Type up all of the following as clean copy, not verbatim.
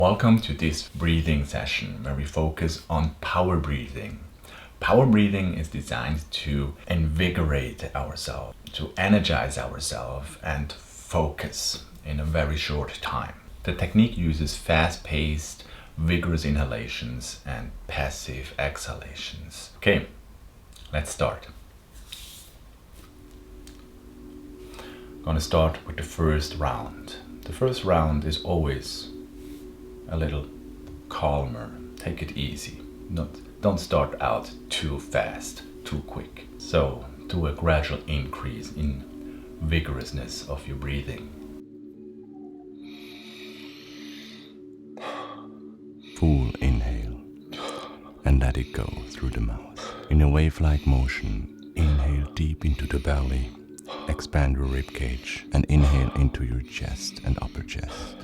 Welcome to this breathing session where we focus on power breathing. Power breathing is designed to invigorate ourselves, to energize ourselves and focus in a very short time. The technique uses fast-paced, vigorous inhalations and passive exhalations. Okay, let's start. I'm gonna start with the first round. The first round is always a little calmer. Take it easy. Don't start out too fast, too quick. So do a gradual increase in vigorousness of your breathing. Full inhale and let it go through the mouth. In a wave-like motion, inhale deep into the belly, expand your rib cage and inhale into your chest and upper chest.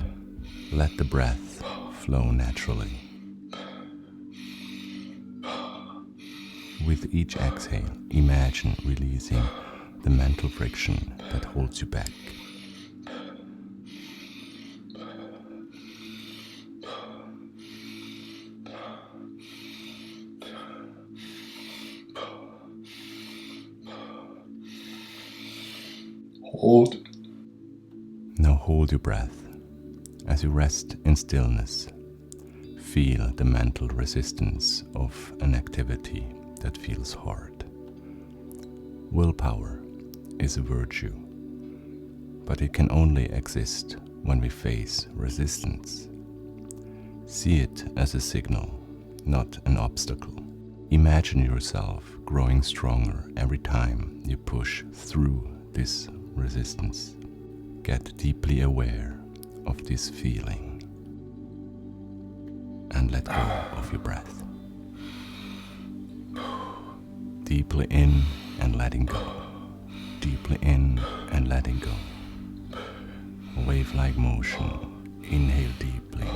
Let the breath flow naturally. With each exhale, imagine releasing the mental friction that holds you back. Hold. Now hold your breath. As you rest in stillness, feel the mental resistance of an activity that feels hard. Willpower is a virtue, but it can only exist when we face resistance. See it as a signal, not an obstacle. Imagine yourself growing stronger every time you push through this resistance. Get deeply aware of this feeling and let go of your breath. Deeply in and letting go. Deeply in and letting go. Wave-like motion. Inhale deeply,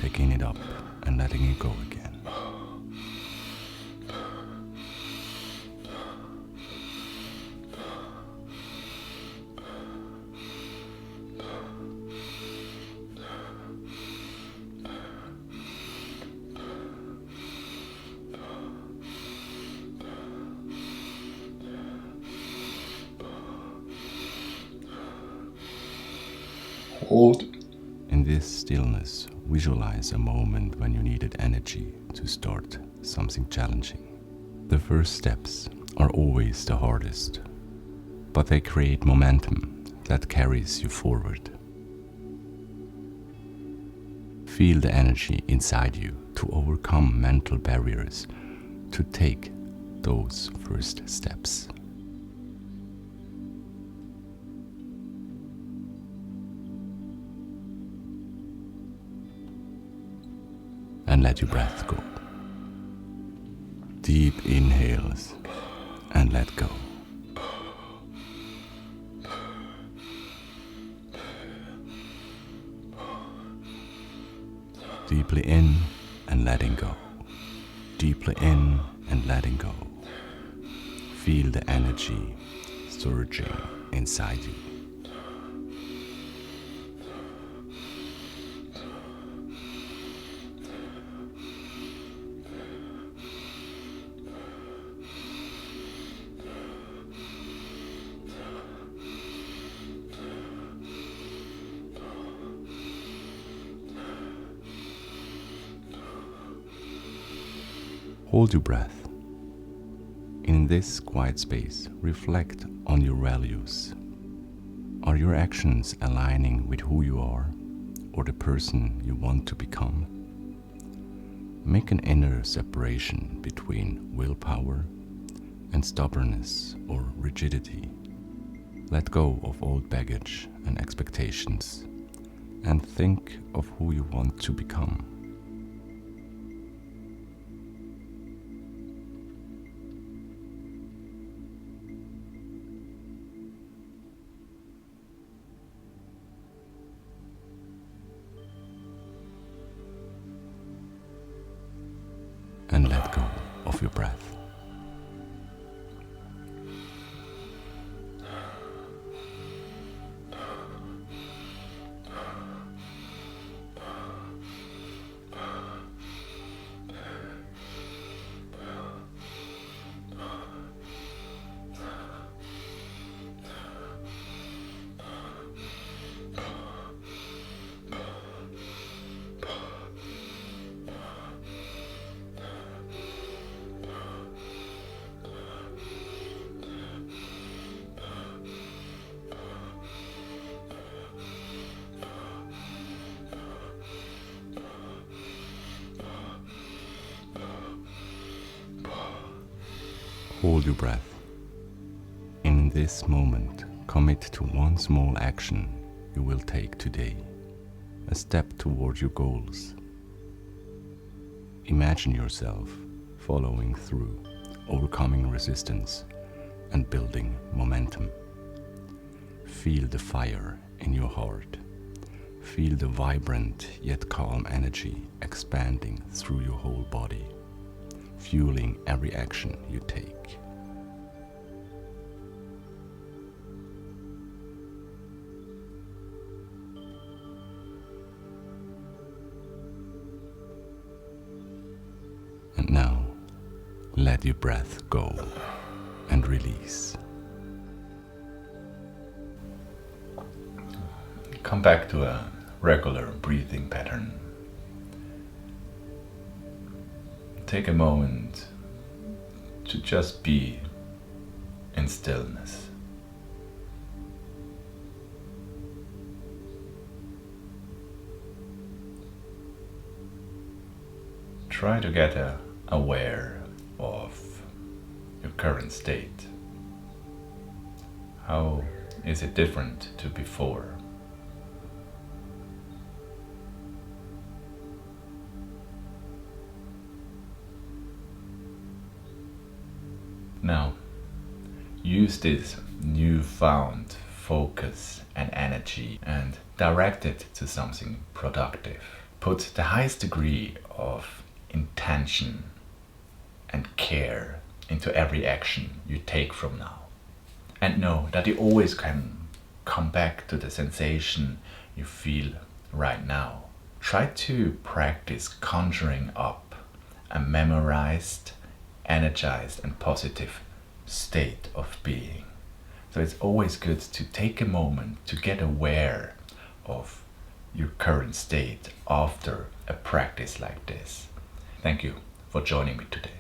taking it up and letting it go again. Hold. In this stillness, visualize a moment when you needed energy to start something challenging. The first steps are always the hardest, but they create momentum that carries you forward. Feel the energy inside you to overcome mental barriers, to take those first steps. And let your breath go. Deep inhales and let go. Deeply in and letting go. Deeply in and letting go. Feel the energy surging inside you. Hold your breath. In this quiet space, reflect on your values. Are your actions aligning with who you are or the person you want to become? Make an inner separation between willpower and stubbornness or rigidity. Let go of old baggage and expectations and think of who you want to become. And let go of your breath. Hold your breath. In this moment, commit to one small action you will take today, a step toward your goals. Imagine yourself following through, overcoming resistance, and building momentum. Feel the fire in your heart. Feel the vibrant yet calm energy expanding through your whole body, fueling every action you take. And now, let your breath go and release. Come back to a regular breathing pattern. Take a moment to just be in stillness. Try to get aware of your current state. How is it different to before? Now, use this newfound focus and energy and direct it to something productive. Put the highest degree of intention and care into every action you take from now. And know that you always can come back to the sensation you feel right now. Try to practice conjuring up a memorized, energized and positive state of being. So it's always good to take a moment to get aware of your current state after a practice like this. Thank you for joining me today.